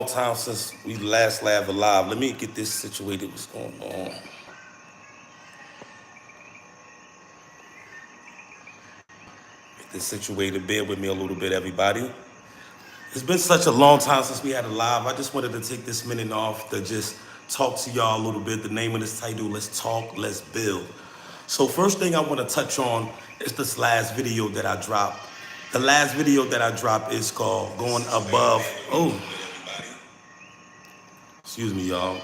Time since we last laughed alive. Let me get this situated. What's going on? Get this situated. Bear with me a little bit, everybody. It's been such a long time since we had a live. I just wanted to take this minute off to just talk to y'all a little bit. The name of this title, Let's Talk, Let's Build. So first thing I want to touch on is this last video that I dropped. The last video that I dropped is called Going Above. Oh, excuse me, y'all.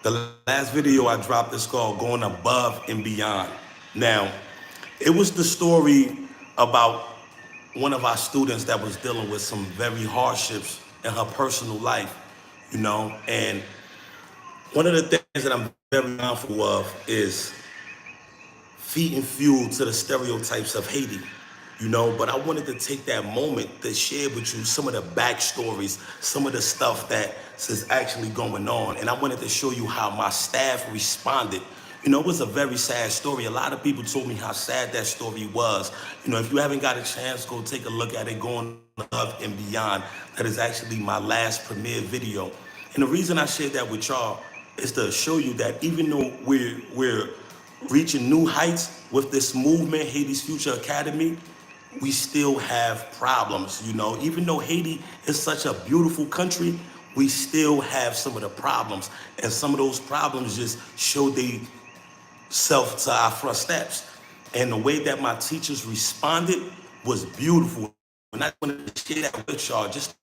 The last video I dropped is called Going Above and Beyond. Now, it was the story about one of our students that was dealing with some very hardships in her personal life, and one of the things that I'm very mindful of is feeding fuel to the stereotypes of Haiti, but I wanted to take that moment to share with you some of the backstories, some of the stuff that is actually going on. And I wanted to show you how my staff responded. It was a very sad story. A lot of people told me how sad that story was. If you haven't got a chance, go take a look at it, Going Above and Beyond. That is actually my last premiere video. And the reason I shared that with y'all is to show you that even though we're reaching new heights with this movement, Haiti's Future Academy, we still have problems, Even though Haiti is such a beautiful country, we still have some of the problems. And some of those problems just show they self to our front steps. And the way that my teachers responded was beautiful. And I wanted to share that with y'all, just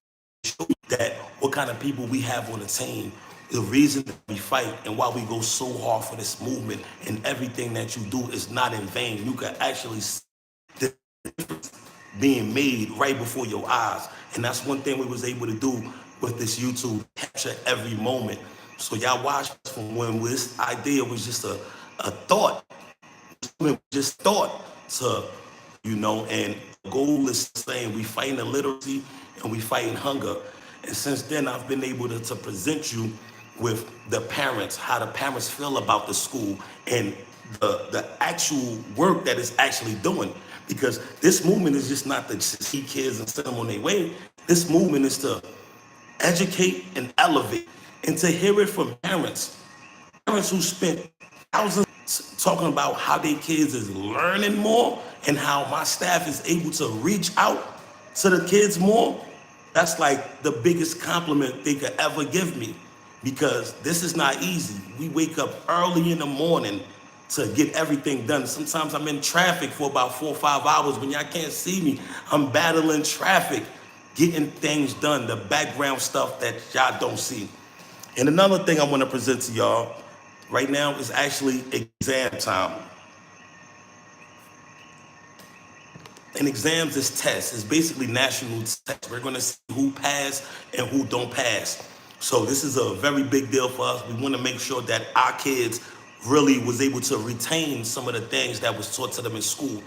to show you that what kind of people we have on the team, the reason that we fight and why we go so hard for this movement, and everything that you do is not in vain. You can actually see the difference being made right before your eyes. And that's one thing we was able to do with this YouTube, capture every moment. So y'all watch from when this idea was just a thought, just thought to, and the goal is saying we fighting illiteracy and we fighting hunger. And since then, I've been able to present you with the parents, how the parents feel about the school and the actual work that it's actually doing. Because this movement is just not to see kids and send them on their way. This movement is to educate and elevate, and to hear it from parents who spent thousands talking about how their kids is learning more and how my staff is able to reach out to the kids more. That's like the biggest compliment they could ever give me, because this is not easy. We wake up early in the morning to get everything done. Sometimes I'm in traffic for about 4 or 5 hours. When y'all can't see me, I'm battling traffic, getting things done, the background stuff that y'all don't see. And another thing I want to present to y'all right now is actually exam time. And exams is tests. It's basically national tests. We're going to see who passed and who don't pass. So this is a very big deal for us. We want to make sure that our kids really was able to retain some of the things that was taught to them in school.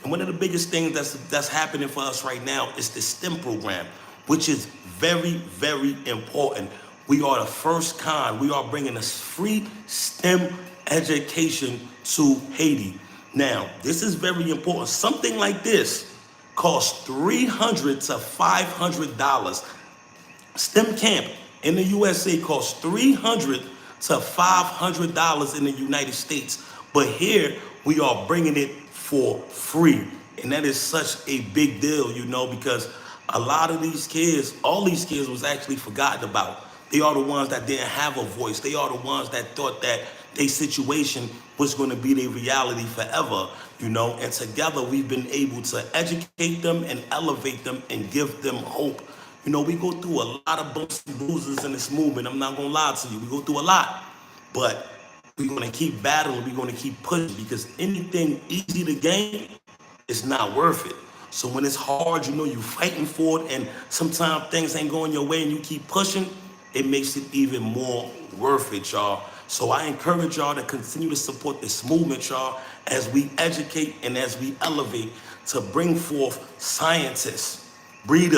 And one of the biggest things that's happening for us right now is the STEM program, which is very, very important. We are the first kind. We are bringing a free STEM education to Haiti. Now, this is very important. Something like this costs $300 to $500. STEM camp in the USA costs $300 to $500 in the United States. But here we are bringing it for free. And that is such a big deal, because a lot of these kids, all these kids was actually forgotten about. They are the ones that didn't have a voice. They are the ones that thought that their situation was going to be their reality forever, and together we've been able to educate them and elevate them and give them hope. We go through a lot of bumps and bruises in this movement. I'm not going to lie to you. We go through a lot, but we're going to keep battling. We're going to keep pushing, because anything easy to gain is not worth it. So when it's hard, you're fighting for it, and sometimes things ain't going your way and you keep pushing, it makes it even more worth it, y'all. So I encourage y'all to continue to support this movement, y'all, as we educate and as we elevate to bring forth scientists, we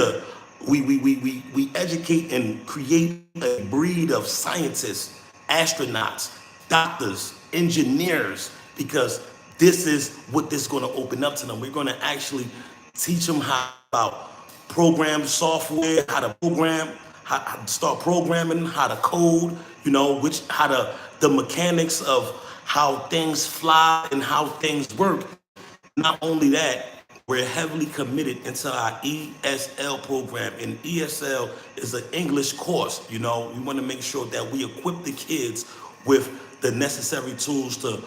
educate and create a breed of scientists, astronauts, doctors, engineers, because this is what this is going to open up to them. We're going to actually teach them how about program software, how to program, how to start programming, how to code, how the mechanics of how things fly and how things work. Not only that, we're heavily committed into our ESL program, and ESL is an English course. We want to make sure that we equip the kids with the necessary tools to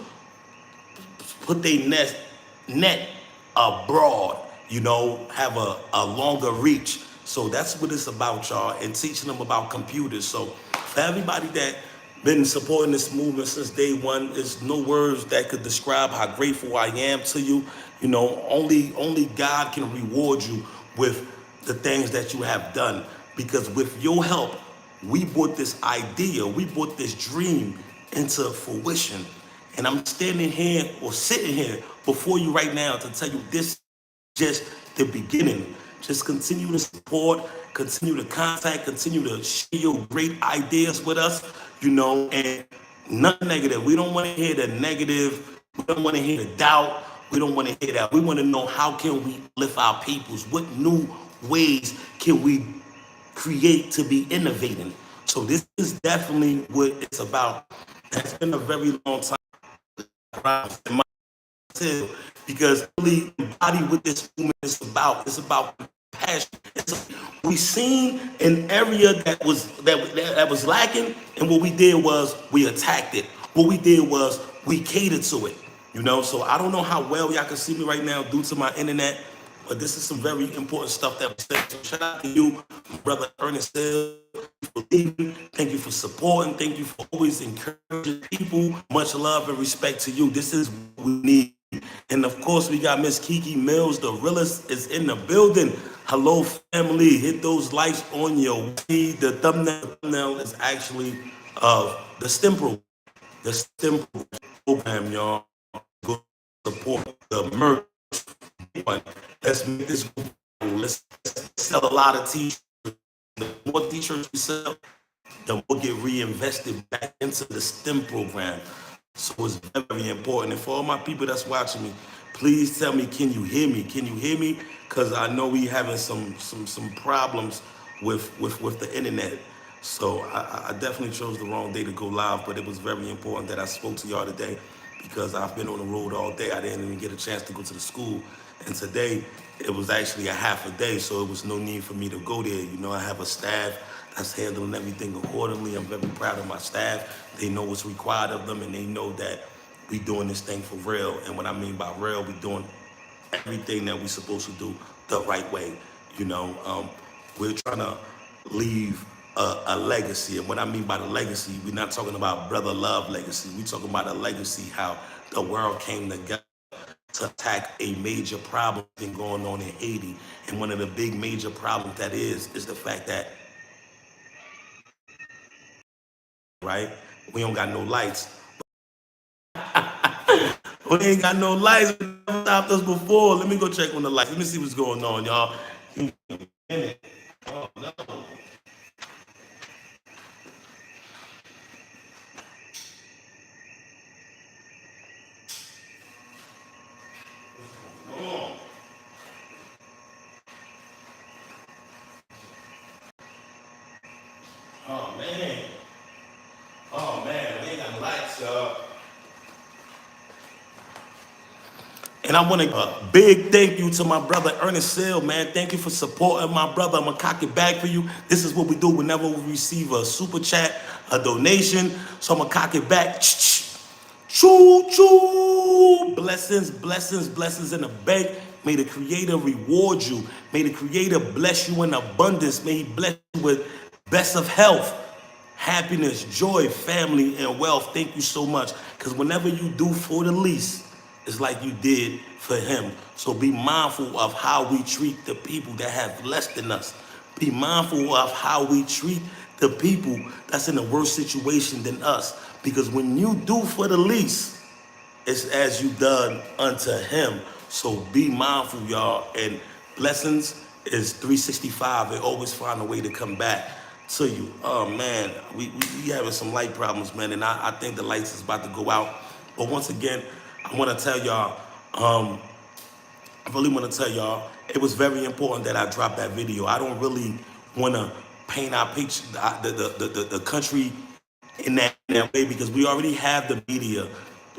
put their net abroad, have a longer reach. So that's what it's about, y'all, and teaching them about computers. So for everybody that been supporting this movement since day one, there's no words that could describe how grateful I am to you. Only God can reward you with the things that you have done. Because with your help, we brought this idea, we brought this dream into fruition. And I'm standing here or sitting here before you right now to tell you this is just the beginning. Just continue to support, continue to contact, continue to share your great ideas with us, and nothing negative. We don't want to hear the negative. We don't want to hear the doubt. We don't want to hear that. We want to know how can we lift our peoples? What new ways can we create to be innovating? So this is definitely what it's about. It's been a very long time because really embody what this movement is about. It's about passion. We seen an area that was lacking, and what we did was we attacked it. What we did was we catered to it. So I don't know how well y'all can see me right now due to my internet, but this is some very important stuff that was said. So shout out to you, brother Ernest Hill. Thank you for supporting. Thank you for always encouraging people. Much love and respect to you. This is what we need. And of course, we got Miss Kiki Mills, the realist, is in the building. Hello, family. Hit those likes on your way. The thumbnail is actually of the STEM program. The STEM program, y'all. Go support the merch. Let's make this go. Let's sell a lot of t-shirts. The more t-shirts we sell, the more get reinvested back into the STEM program. So it's very important. And for all my people that's watching me, please tell me, can you hear me? Can you hear me? Because I know we having some problems with the internet. So I definitely chose the wrong day to go live, but it was very important that I spoke to y'all today because I've been on the road all day. I didn't even get a chance to go to the school. And today, it was actually a half a day, so it was no need for me to go there. I have a staff that's handling everything accordingly. I'm very proud of my staff. They know what's required of them, and they know that we doing this thing for real. And what I mean by real, we doing everything that we supposed to do the right way. We're trying to leave a legacy. And what I mean by the legacy, we're not talking about brother love legacy. We're talking about a legacy, how the world came together to attack a major problem been going on in Haiti. And one of the big major problems that is the fact that, right, we don't got no lights. We ain't got no lights. We never stopped us before. Let me go check on the lights. Let me see what's going on, y'all. Oh, no. Oh, man. Oh, man. We ain't got no lights, y'all. And I want to a big thank you to my brother Ernest Hill, man. Thank you for supporting my brother. I'm gonna cock it back for you. This is what we do whenever we receive a super chat, a donation. So I'm gonna cock it back. Choo choo. Blessings, blessings, blessings in the bank. May the Creator reward you. May the Creator bless you in abundance. May He bless you with best of health, happiness, joy, family, and wealth. Thank you so much. Because whenever you do for the least, it's like you did for Him. So be mindful of how we treat the people that have less than us. Be mindful of how we treat the people that's in a worse situation than us. Because when you do for the least, it's as you done unto Him. So be mindful, y'all. And blessings is 365. They always find a way to come back to you. Oh man, we having some light problems, man, and I think the lights is about to go out. But once again, I want to tell y'all, I really want to tell y'all, it was very important that I dropped that video. I don't really want to paint our picture, the country in that way, because we already have the media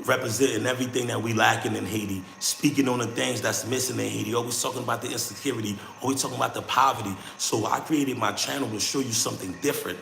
representing everything that we lacking in Haiti, speaking on the things that's missing in Haiti, always talking about the insecurity, always talking about the poverty. So I created my channel to show you something different,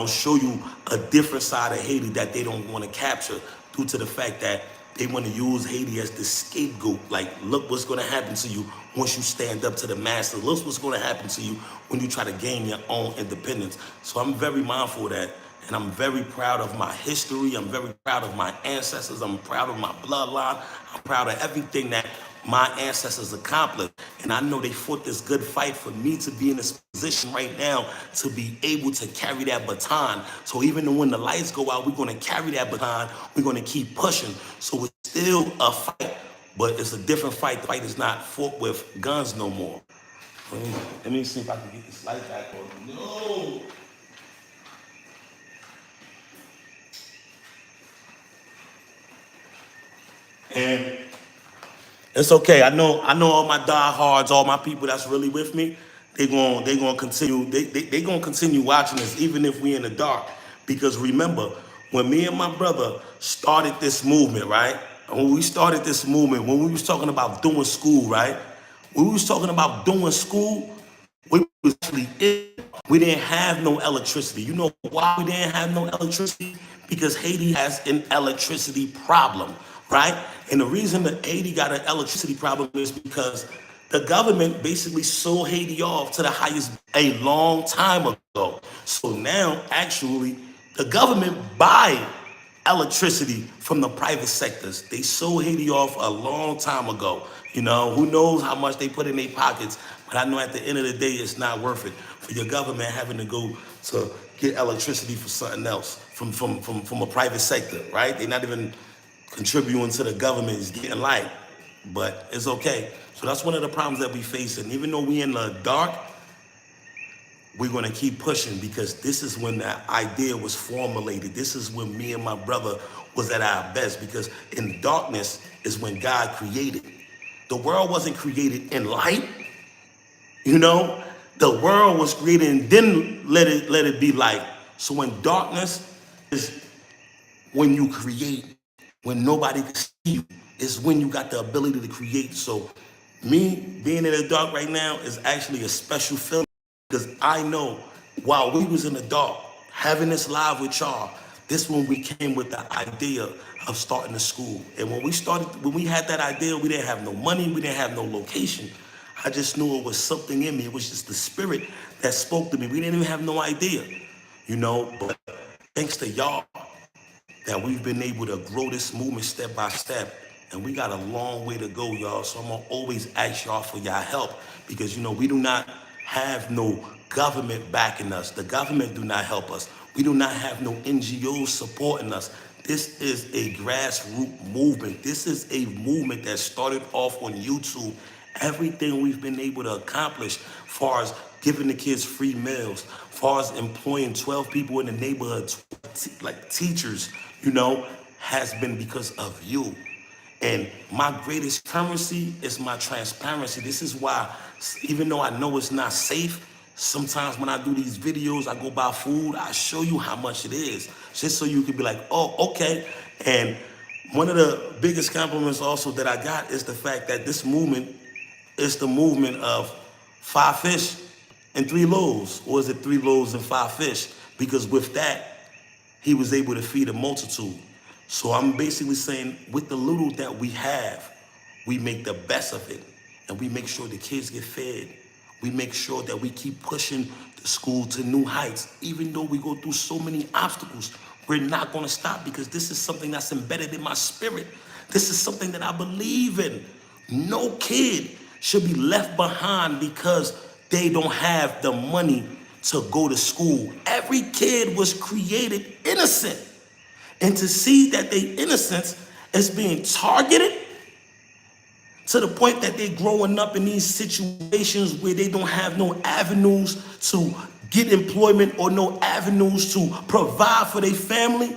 show you a different side of Haiti that they don't want to capture, due to the fact that they want to use Haiti as the scapegoat. Like, look what's going to happen to you once you stand up to the masses. Look what's going to happen to you when you try to gain your own independence. So I'm very mindful of that. And I'm very proud of my history. I'm very proud of my ancestors. I'm proud of my bloodline. I'm proud of everything that my ancestors accomplished. And I know they fought this good fight for me to be in this position right now to be able to carry that baton. So even when the lights go out, we're going to carry that baton. We're going to keep pushing. So it's still a fight, but it's a different fight. The fight is not fought with guns no more. Let me see if I can get this light back on. No. And it's okay. I know all my diehards, all my people that's really with me. They gonna continue. They gonna continue watching this, even if we in the dark. Because remember, when me and my brother started this movement, right? When we started this movement, when we was talking about doing school, right? When we was talking about doing school, we was actually in. We didn't have no electricity. You know why we didn't have no electricity? Because Haiti has an electricity problem, right? And the reason that Haiti got an electricity problem is because the government basically sold Haiti off to the highest a long time ago. So now, actually, the government buy electricity from the private sectors. They sold Haiti off a long time ago. Who knows how much they put in their pockets, but I know at the end of the day, it's not worth it for your government having to go to get electricity for something else from a private sector, right? They're not even contributing to the government, is getting light, but it's okay. So that's one of the problems that we face. And even though we in the dark, we're going to keep pushing, because this is when the idea was formulated. This is when me and my brother was at our best, because in darkness is when God created. The world wasn't created in light. The world was created and then let it be light. So when darkness is when you create, when nobody can see you, is when you got the ability to create. So me being in the dark right now is actually a special feeling, because I know while we was in the dark, having this live with y'all, this when we came with the idea of starting the school. And when we had that idea, we didn't have no money, we didn't have no location. I just knew it was something in me. It was just the spirit that spoke to me. We didn't even have no idea, but thanks to y'all that we've been able to grow this movement step by step. And we got a long way to go, y'all. So I'm gonna always ask y'all for y'all help, because we do not have no government backing us. The government do not help us. We do not have no NGOs supporting us. This is a grassroots movement. This is a movement that started off on YouTube. Everything we've been able to accomplish, far as giving the kids free meals, far as employing 12 people in the neighborhood, like teachers, has been because of you. And my greatest currency is my transparency. This is why, even though I know it's not safe, sometimes when I do these videos, I go buy food, I show you how much it is, just so you can be like, oh, okay. And one of the biggest compliments also that I got is the fact that this movement is the movement of 5 fish and 3 loaves, or is it 3 loaves and 5 fish? Because with that, he was able to feed a multitude. So I'm basically saying, with the little that we have, we make the best of it, and we make sure the kids get fed. We make sure that we keep pushing the school to new heights. Even though we go through so many obstacles, we're not gonna stop, because this is something that's embedded in my spirit. This is something that I believe in. No kid should be left behind because they don't have the money to go to school. Every kid was created innocent. And to see that their innocence is being targeted to the point that they're growing up in these situations where they don't have no avenues to get employment or no avenues to provide for their family,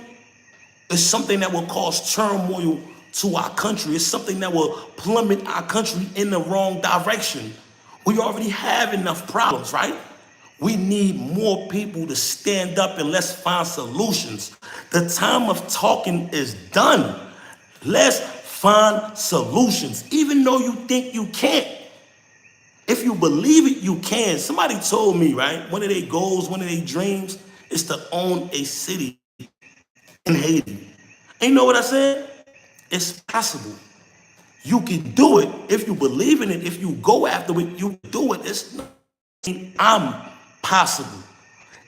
is something that will cause turmoil to our country. It's something that will plummet our country in the wrong direction. We already have enough problems, right? We need more people to stand up and let's find solutions. The time of talking is done. Let's find solutions. Even though you think you can't, if you believe it, you can. Somebody told me, right? One of their goals, one of their dreams is to own a city in Haiti. And you know what I said? It's possible. You can do it if you believe in it. If you go after it, you do it. It's not I'm possible.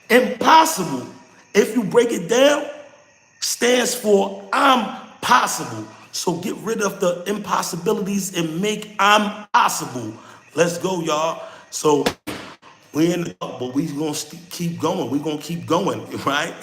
Impossible, if you break it down, stands for I'm possible. So get rid of the impossibilities and make I'm possible. Let's go, y'all. So we in the but we gonna keep going. We gonna keep going, right?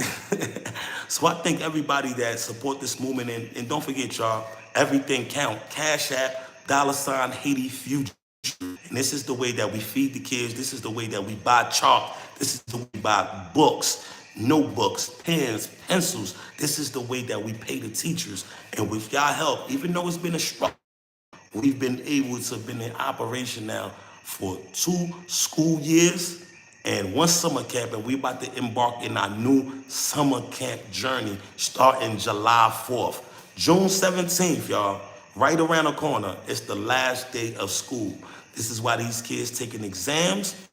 So I thank everybody that support this movement, and don't forget, y'all, everything count. Cash App, $ Haiti Future. And this is the way that we feed the kids. This is the way that we buy chalk. This is the way we buy books, notebooks, pens, pencils. This is the way that we pay the teachers. And with y'all help, even though it's been a struggle, we've been able to been in operation now for 2 school years and 1 summer camp, and we about to embark in our new summer camp journey starting July 4th. June 17th, y'all, right around the corner, it's the last day of school. This is why these kids taking exams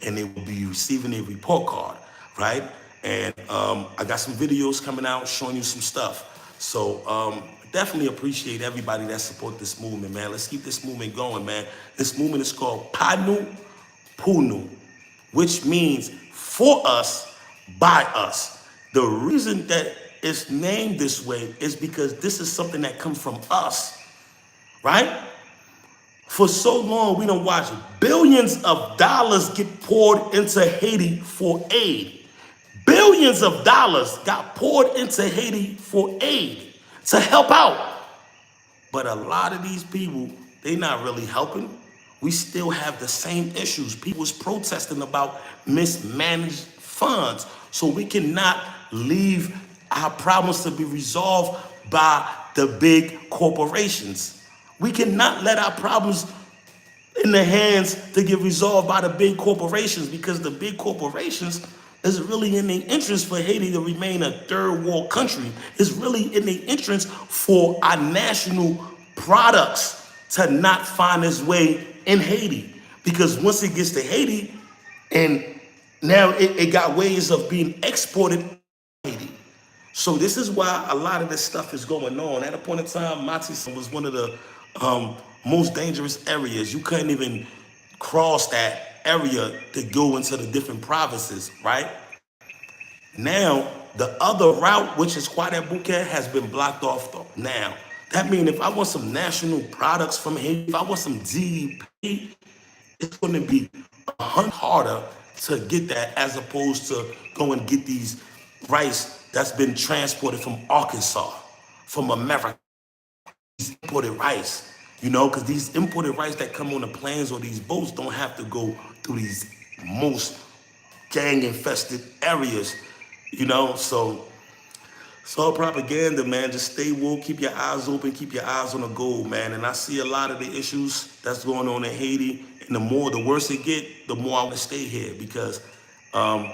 and they will be receiving a report card, right? And I got some videos coming out showing you some stuff. So definitely appreciate everybody that support this movement, man. Let's keep this movement going, man. This movement is called Panu Punu, which means for us, by us. The reason that it's named this way is because this is something that comes from us, right? For so long, we don't watch billions of dollars get poured into Haiti for aid. Billions of dollars got poured into Haiti for aid to help out. But a lot of these people, they not really helping. We still have the same issues. People's protesting about mismanaged funds. So we cannot leave our problems to be resolved by the big corporations. We cannot let our problems in the hands to get resolved by the big corporations, because the big corporations is really in the interest for Haiti to remain a third world country. It's really in the interest for our national products to not find its way in Haiti. Because once it gets to Haiti, and now it got ways of being exported to Haiti. So this is why a lot of this stuff is going on. At a point in time, Matisse was one of the most dangerous areas. You couldn't even cross that area to go into the different provinces, right? Now, the other route, which is Quadet Bouquet, has been blocked off though. Now, that means if I want some national products from Haiti, if I want some GDP, it's going to be harder to get that as opposed to go and get these rice that's been transported from Arkansas, from America, these imported rice, you know, because these imported rice that come on the planes or these boats don't have to go through these most gang-infested areas, you know, so it's all propaganda, man. Just stay woke, keep your eyes open, keep your eyes on the goal, man. And I see a lot of the issues that's going on in Haiti, and the worse it get, the more I want to stay here, because our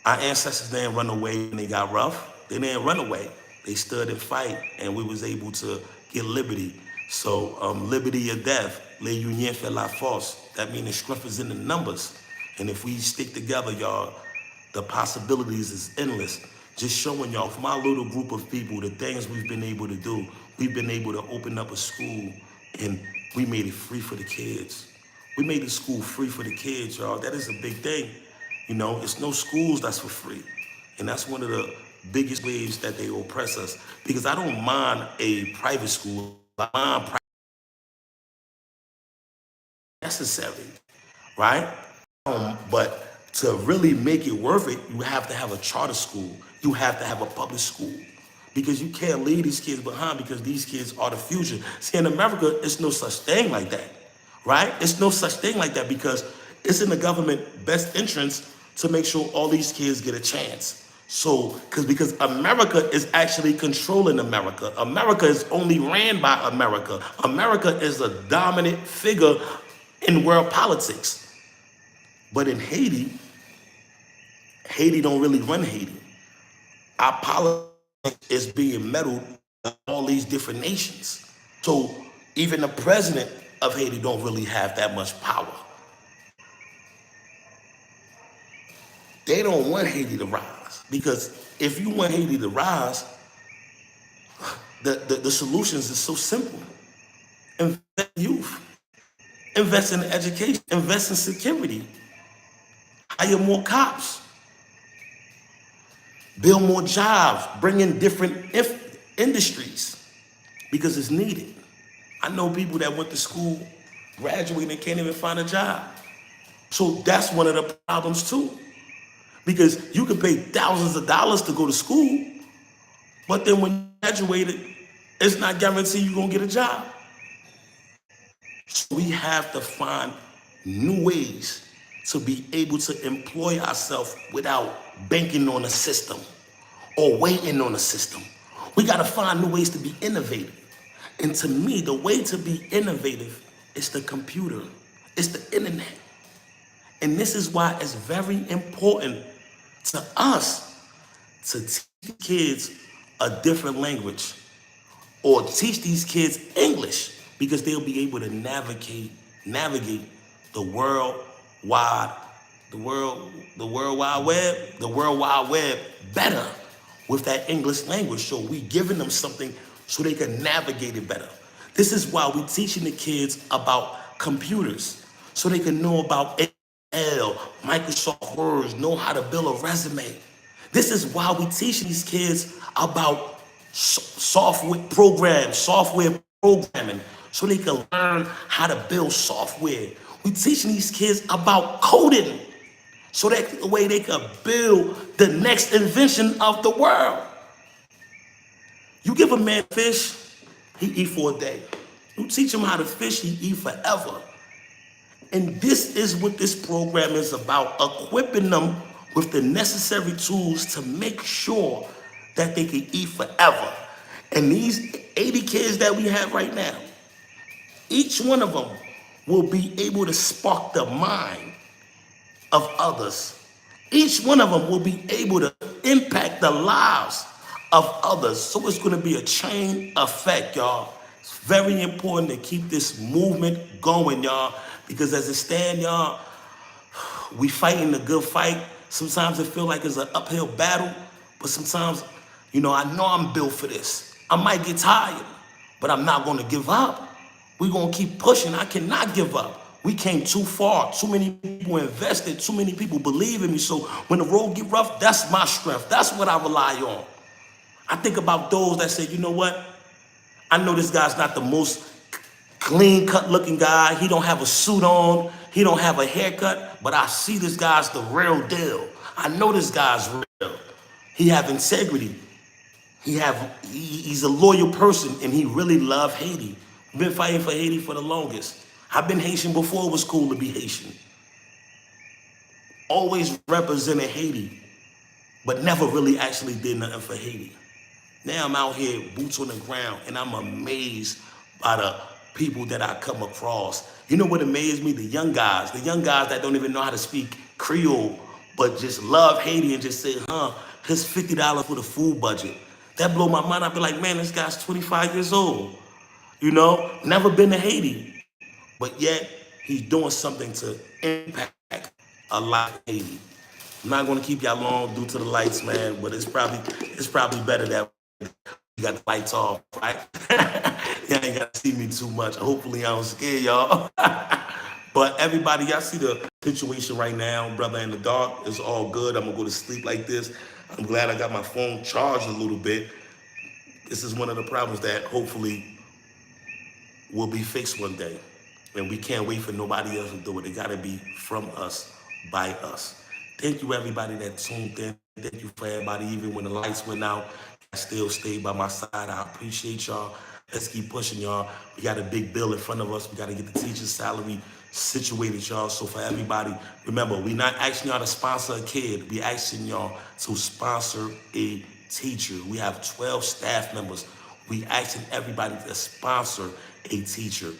ancestors didn't run away when they got rough. They didn't run away. They stood and fight, and we was able to get liberty. So liberty or death, le union fait la force. That means the strength is in the numbers. And if we stick together, y'all, the possibilities is endless. Just showing y'all, from our little group of people, the things we've been able to do. We've been able to open up a school, and we made it free for the kids. We made the school free for the kids, y'all. That is a big thing. You know, it's no schools that's for free. And that's one of the biggest ways that they oppress us. Because I don't mind a private school. I mind private necessary, right? But to really make it worth it, you have to have a charter school. You have to have a public school. Because you can't leave these kids behind, because these kids are the future. See, in America, it's no such thing like that, right? It's no such thing like that, because it's in the government best interest to make sure all these kids get a chance. So, because America is actually controlling America. America is only ran by America. America is a dominant figure in world politics. But in Haiti, Haiti don't really run Haiti. Our politics is being meddled in all these different nations. So even the president of Haiti don't really have that much power. They don't want Haiti to rise because if you want Haiti to rise, the solutions is so simple. Invest in youth, invest in education, invest in security, hire more cops, build more jobs, bring in different industries because it's needed. I know people that went to school, graduated, and can't even find a job. So that's one of the problems too. Because you can pay thousands of dollars to go to school, but then when you graduated, it's not guaranteed you're gonna get a job. So we have to find new ways to be able to employ ourselves without banking on a system or waiting on a system. We gotta find new ways to be innovative. And to me, the way to be innovative is the computer, it's the internet. And this is why it's very important to us to teach kids a different language or teach these kids English because they'll be able to navigate the world wide, the world wide web better with that English language. So we giving them something so they can navigate it better. This is why we teaching the kids about computers so they can know about Microsoft Words, know how to build a resume. This is why we teach these kids about software programming, so they can learn how to build software. We teaching these kids about coding, so that the way they can build the next invention of the world. You give a man fish, he eat for a day. You teach him how to fish, he eat forever. And this is what this program is about, equipping them with the necessary tools to make sure that they can eat forever. And these 80 kids that we have right now, each one of them will be able to spark the mind of others. Each one of them will be able to impact the lives of others. So it's going to be a chain effect, y'all. It's very important to keep this movement going, y'all, because as it stands, y'all, we fighting the good fight. Sometimes it feels like it's an uphill battle, but sometimes, I know I'm built for this. I might get tired, but I'm not going to give up. We're going to keep pushing. I cannot give up. We came too far. Too many people invested. Too many people believe in me. So when the road get rough, that's my strength. That's what I rely on. I think about those that say, you know what? I know this guy's not the most clean cut looking guy. He don't have a suit on. He don't have a haircut, but I see this guy's the real deal. I know this guy's real. He have integrity. He's a loyal person, and he really love Haiti. We've been fighting for Haiti for the longest. I've been Haitian before it was cool to be Haitian. Always represented Haiti, but never really actually did nothing for Haiti. Now I'm out here, boots on the ground, and I'm amazed by the people that I come across. You know what amazed me? The young guys that don't even know how to speak Creole, but just love Haiti and just say, here's $50 for the food budget. That blow my mind. I'd be like, man, this guy's 25 years old. Never been to Haiti, but yet he's doing something to impact a lot of Haiti. I'm not gonna keep y'all long due to the lights, man, but it's probably better that you got the lights off, right? Y'all ain't gotta see me too much. Hopefully I don't scare y'all. But everybody, y'all see the situation right now, brother, in the dark. It's all good. I'm gonna go to sleep like this. I'm glad I got my phone charged a little bit. This is one of the problems that hopefully will be fixed one day. And we can't wait for nobody else to do it. It gotta be from us, by us. Thank you, everybody that tuned in. Thank you for everybody, even when the lights went out, I still stayed by my side. I appreciate y'all. Let's keep pushing, y'all. We got a big bill in front of us. We got to get the teacher's salary situated, y'all. So for everybody, remember, we're not asking y'all to sponsor a kid. We're asking y'all to sponsor a teacher. We have 12 staff members. We asking everybody to sponsor a teacher.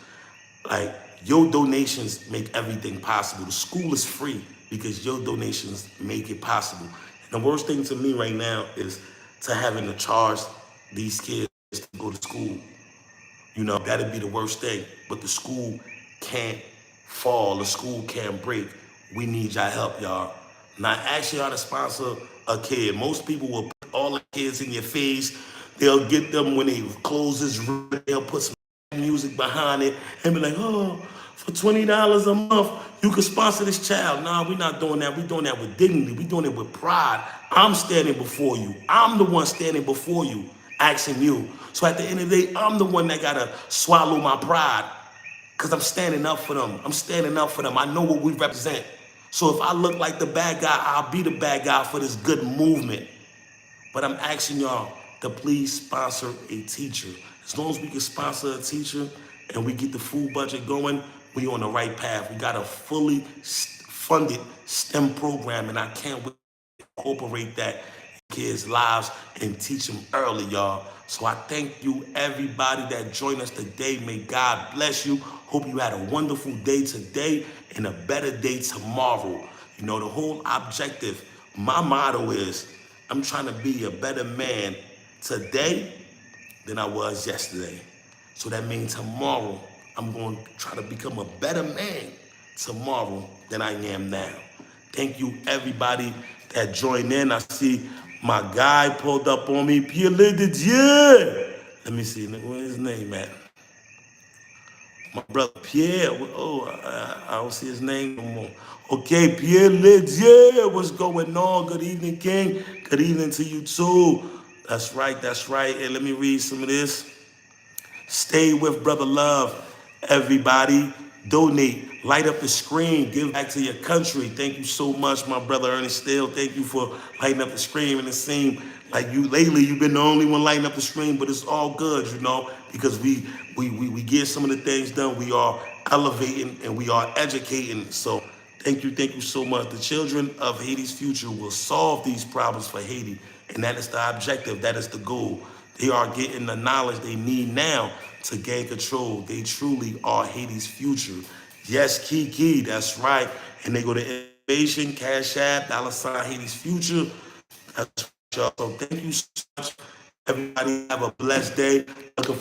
Like, your donations make everything possible. The school is free. because your donations make it possible. And the worst thing to me right now is to having to charge these kids to go to school. That'd be the worst thing. But the school can't fall. The school can't break. We need y'all help, y'all. Not asking y'all to sponsor a kid. Most people will put all the kids in your face. They'll get them when they close this room. They'll put some music behind it and be like, oh, for $20 a month, you can sponsor this child. Nah, we're not doing that. We're doing that with dignity. We're doing it with pride. I'm standing before you. I'm the one standing before you, asking you. So at the end of the day, I'm the one that gotta swallow my pride because I'm standing up for them. I'm standing up for them. I know what we represent. So if I look like the bad guy, I'll be the bad guy for this good movement. But I'm asking y'all to please sponsor a teacher. As long as we can sponsor a teacher and we get the food budget going, we on the right path. We got a fully funded STEM program, and I can't wait to incorporate that in kids' lives and teach them early, y'all. So I thank you, everybody that joined us today. May God bless you. Hope you had a wonderful day today and a better day tomorrow. The whole objective, my motto is, I'm trying to be a better man today than I was yesterday. So that means tomorrow, I'm going to try to become a better man tomorrow than I am now. Thank you, everybody that joined in. I see my guy pulled up on me, Pierre de Dieu. Let me see, where's his name at? My brother Pierre. Oh, I don't see his name no more. Okay, Pierre Lidier, what's going on? Good evening, King. Good evening to you too. That's right, that's right. And let me read some of this. Stay with Brother Love. Everybody, donate. Light up the screen. Give back to your country. Thank you so much, my brother Ernest Steele. Thank you for lighting up the screen. And it seemed like lately you've been the only one lighting up the screen, but it's all good, because we get some of the things done. We are elevating and we are educating. So thank you so much. The children of Haiti's future will solve these problems for Haiti. And that is the objective. That is the goal. They are getting the knowledge they need now to gain control. They truly are Haiti's future. Yes, Kiki, that's right. And they go to Innovation, Cash App, $ Haiti's future. That's right, y'all. So thank you so much. Everybody have a blessed day. Looking forward